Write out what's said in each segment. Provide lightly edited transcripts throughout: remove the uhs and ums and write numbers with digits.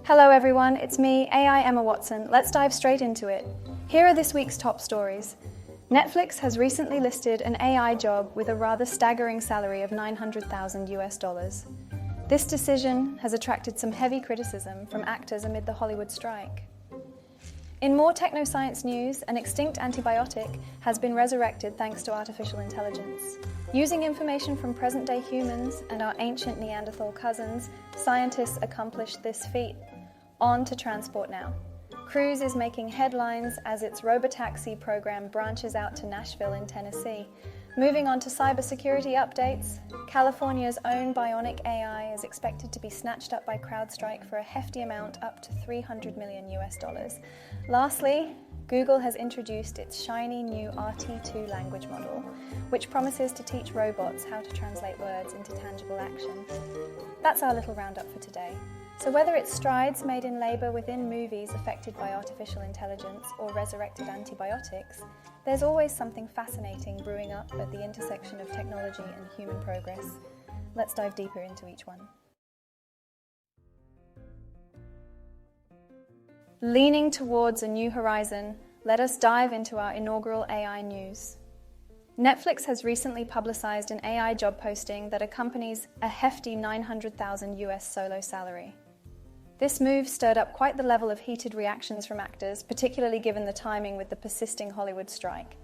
Hello everyone, it's me, AI Emma Watson. Let's dive straight into it. Here are this week's top stories. Netflix has recently listed an AI job with a rather staggering salary of $900,000. This decision has attracted some heavy criticism from actors amid the Hollywood strike. In more technoscience news, an extinct antibiotic has been resurrected thanks to artificial intelligence. Using information from present-day humans and our ancient Neanderthal cousins, scientists accomplished this feat. On to transport now. Cruise is making headlines as its robotaxi program branches out to Nashville in Tennessee. Moving on to cybersecurity updates, California's own Bionic AI is expected to be snatched up by Crowdstrike for a hefty amount up to $300 million. Lastly, Google has introduced its shiny new RT2 language model, which promises to teach robots how to translate words into tangible action. That's our little roundup for today. So whether it's strides made in labour within movies affected by artificial intelligence or resurrected antibiotics, there's always something fascinating brewing up at the intersection of technology and human progress. Let's dive deeper into each one. Leaning towards a new horizon, let us dive into our inaugural AI news. Netflix has recently publicized an AI job posting that accompanies a hefty $900,000 solo salary. This move stirred up quite the level of heated reactions from actors, particularly given the timing with the persisting Hollywood strike.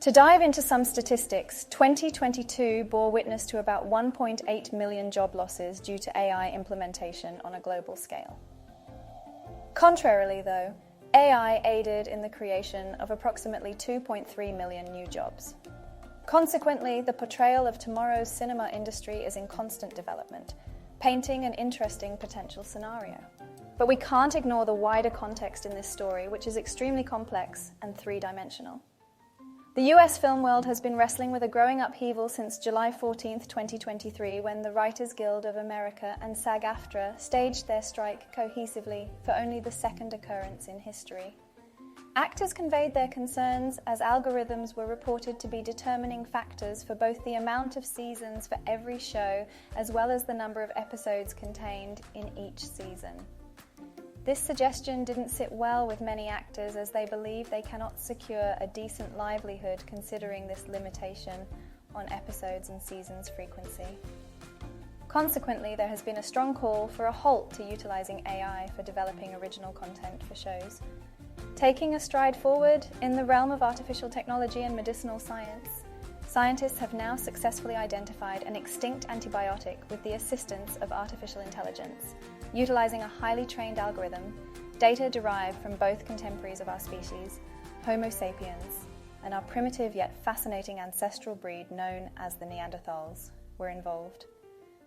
To dive into some statistics, 2022 bore witness to about 1.8 million job losses due to AI implementation on a global scale. Contrarily, though, AI aided in the creation of approximately 2.3 million new jobs. Consequently, the portrayal of tomorrow's cinema industry is in constant development, painting an interesting potential scenario. But we can't ignore the wider context in this story, which is extremely complex and three-dimensional. The US film world has been wrestling with a growing upheaval since July 14, 2023, when the Writers Guild of America and SAG-AFTRA staged their strike cohesively for only the second occurrence in history. Actors conveyed their concerns as algorithms were reported to be determining factors for both the amount of seasons for every show as well as the number of episodes contained in each season. This suggestion didn't sit well with many actors as they believe they cannot secure a decent livelihood considering this limitation on episodes and seasons frequency. Consequently, there has been a strong call for a halt to utilizing AI for developing original content for shows. Taking a stride forward in the realm of artificial technology and medicinal science, scientists have now successfully identified an extinct antibiotic with the assistance of artificial intelligence, utilizing a highly trained algorithm, data derived from both contemporaries of our species, Homo sapiens, and our primitive yet fascinating ancestral breed known as the Neanderthals, were involved.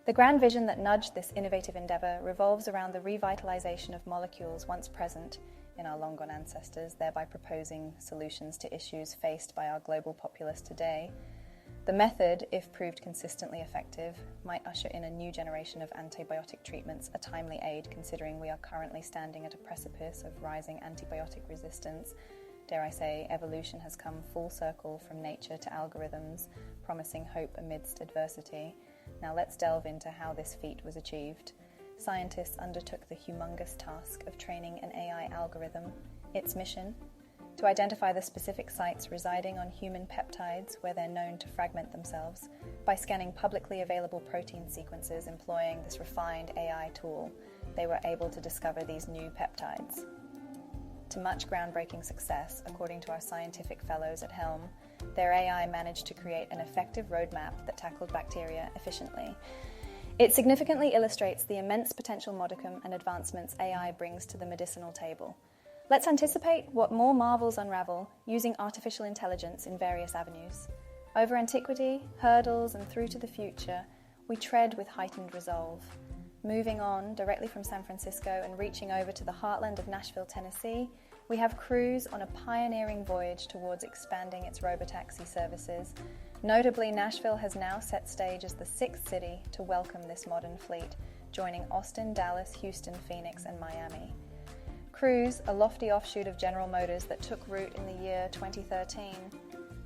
The grand vision that nudged this innovative endeavor revolves around the revitalization of molecules once present in our long-gone ancestors, thereby proposing solutions to issues faced by our global populace today. The method, if proved consistently effective, might usher in a new generation of antibiotic treatments, a timely aid considering we are currently standing at a precipice of rising antibiotic resistance. Dare I say, evolution has come full circle from nature to algorithms, promising hope amidst adversity. Now let's delve into how this feat was achieved. Scientists undertook the humongous task of training an AI algorithm. Its mission? To identify the specific sites residing on human peptides where they're known to fragment themselves. By scanning publicly available protein sequences employing this refined AI tool, they were able to discover these new peptides. To much groundbreaking success, according to our scientific fellows at Helm, their AI managed to create an effective roadmap that tackled bacteria efficiently. It significantly illustrates the immense potential modicum and advancements AI brings to the medicinal table. Let's anticipate what more marvels unravel using artificial intelligence in various avenues. Over antiquity, hurdles, and through to the future, we tread with heightened resolve. Moving on directly from San Francisco and reaching over to the heartland of Nashville, Tennessee, we have Cruise on a pioneering voyage towards expanding its robotaxi services. Notably, Nashville has now set stage as the sixth city to welcome this modern fleet, joining Austin, Dallas, Houston, Phoenix, and Miami. Cruise, a lofty offshoot of General Motors that took root in the year 2013,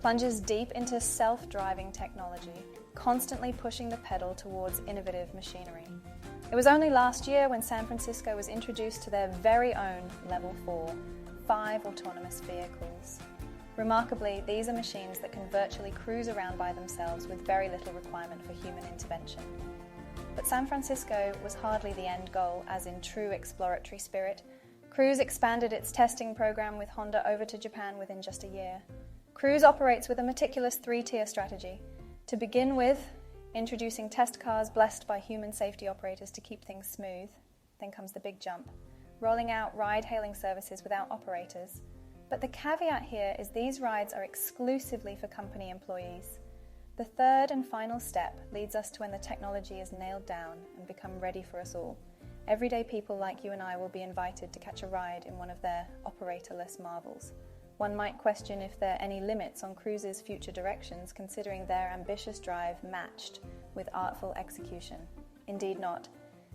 plunges deep into self-driving technology, constantly pushing the pedal towards innovative machinery. It was only last year when San Francisco was introduced to their very own Level 4, 5 autonomous vehicles. Remarkably, these are machines that can virtually cruise around by themselves with very little requirement for human intervention. But San Francisco was hardly the end goal, as in true exploratory spirit. Cruise expanded its testing program with Honda over to Japan within just a year. Cruise operates with a meticulous three-tier strategy. To begin with, introducing test cars blessed by human safety operators to keep things smooth. Then comes the big jump, rolling out ride-hailing services without operators. But the caveat here is these rides are exclusively for company employees. The third and final step leads us to when the technology is nailed down and become ready for us all. Everyday people like you and I will be invited to catch a ride in one of their operatorless marvels. One might question if there are any limits on Cruise's future directions, considering their ambitious drive matched with artful execution. Indeed not.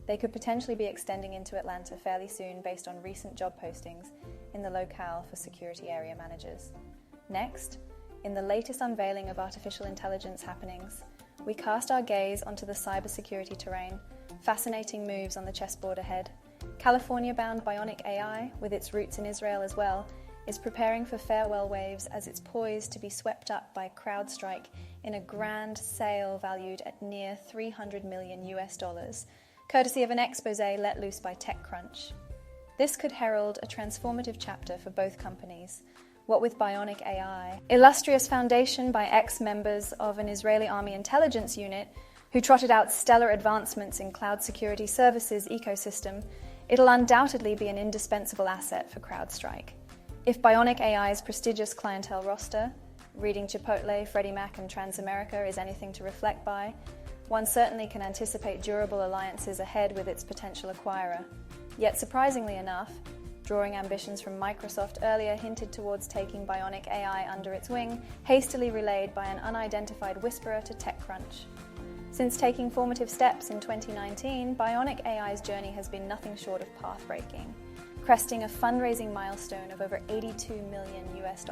They could potentially be extending into Atlanta fairly soon based on recent job postings in the locale for security area managers. Next, in the latest unveiling of artificial intelligence happenings, we cast our gaze onto the cybersecurity terrain, fascinating moves on the chessboard ahead. California-bound Bionic AI, with its roots in Israel as well, is preparing for farewell waves as it's poised to be swept up by Crowdstrike in a grand sale valued at near $300 million US, courtesy of an expose let loose by TechCrunch. This could herald a transformative chapter for both companies. What with Bionic AI, illustrious foundation by ex-members of an Israeli army intelligence unit who trotted out stellar advancements in cloud security services ecosystem, it'll undoubtedly be an indispensable asset for Crowdstrike. If Bionic AI's prestigious clientele roster, reading Chipotle, Freddie Mac and Transamerica, is anything to reflect by, one certainly can anticipate durable alliances ahead with its potential acquirer. Yet surprisingly enough, drawing ambitions from Microsoft earlier hinted towards taking Bionic AI under its wing, hastily relayed by an unidentified whisperer to TechCrunch. Since taking formative steps in 2019, Bionic AI's journey has been nothing short of path-breaking, cresting a fundraising milestone of over $82 million US.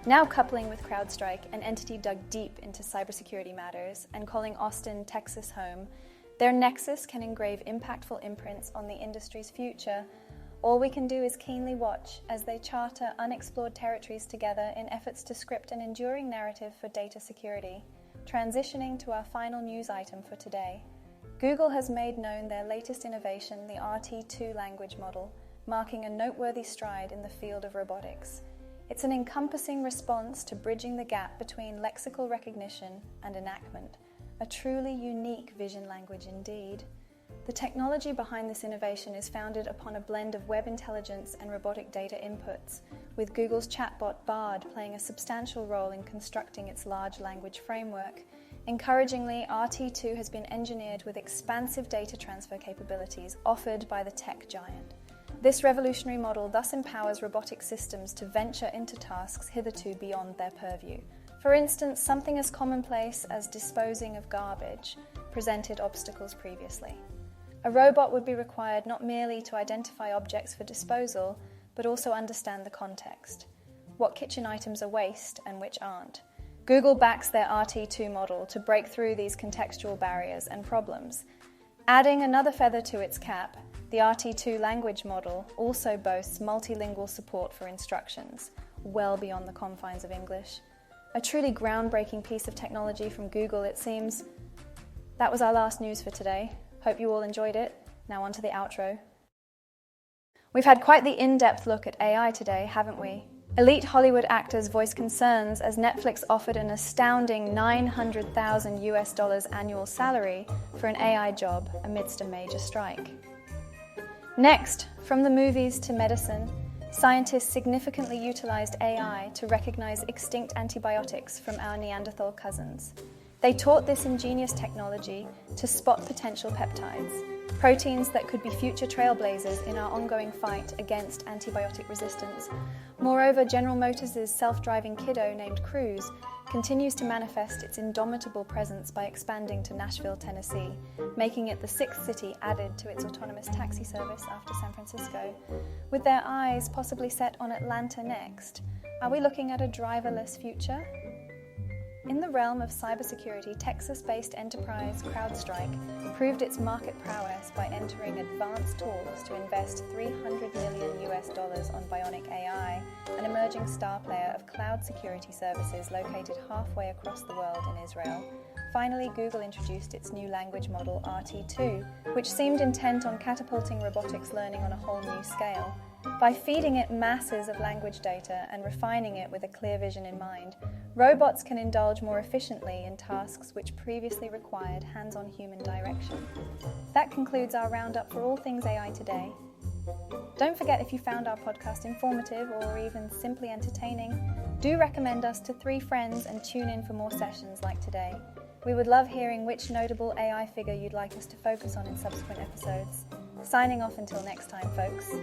Now coupling with Crowdstrike, an entity dug deep into cybersecurity matters and calling Austin, Texas home, their nexus can engrave impactful imprints on the industry's future. All we can do is keenly watch as they charter unexplored territories together in efforts to script an enduring narrative for data security. Transitioning to our final news item for today, Google has made known their latest innovation, the RT2 language model, marking a noteworthy stride in the field of robotics. It's an encompassing response to bridging the gap between lexical recognition and enactment, a truly unique vision language indeed. The technology behind this innovation is founded upon a blend of web intelligence and robotic data inputs, with Google's chatbot Bard playing a substantial role in constructing its large language framework. Encouragingly, RT2 has been engineered with expansive data transfer capabilities offered by the tech giant. This revolutionary model thus empowers robotic systems to venture into tasks hitherto beyond their purview. For instance, something as commonplace as disposing of garbage presented obstacles previously. A robot would be required not merely to identify objects for disposal, but also understand the context. What kitchen items are waste and which aren't. Google backs their RT2 model to break through these contextual barriers and problems. Adding another feather to its cap, the RT2 language model also boasts multilingual support for instructions, well beyond the confines of English. A truly groundbreaking piece of technology from Google, it seems. That was our last news for today. Hope you all enjoyed it. Now on to the outro. We've had quite the in-depth look at AI today, haven't we? Elite Hollywood actors voiced concerns as Netflix offered an astounding $900,000 US annual salary for an AI job amidst a major strike. Next, from the movies to medicine, scientists significantly utilized AI to recognize extinct antibiotics from our Neanderthal cousins. They taught this ingenious technology to spot potential peptides, proteins that could be future trailblazers in our ongoing fight against antibiotic resistance. Moreover, General Motors' self-driving kiddo named Cruise continues to manifest its indomitable presence by expanding to Nashville, Tennessee, making it the sixth city added to its autonomous taxi service after San Francisco, with their eyes possibly set on Atlanta next. Are we looking at a driverless future? In the realm of cybersecurity, Texas-based enterprise Crowdstrike proved its market prowess by entering advanced talks to invest $300 million on Bionic AI, an emerging star player of cloud security services located halfway across the world in Israel. Finally, Google introduced its new language model, RT2, which seemed intent on catapulting robotics learning on a whole new scale. By feeding it masses of language data and refining it with a clear vision in mind, robots can indulge more efficiently in tasks which previously required hands-on human direction. That concludes our roundup for all things AI today. Don't forget, if you found our podcast informative or even simply entertaining, do recommend us to 3 friends and tune in for more sessions like today. We would love hearing which notable AI figure you'd like us to focus on in subsequent episodes. Signing off until next time, folks.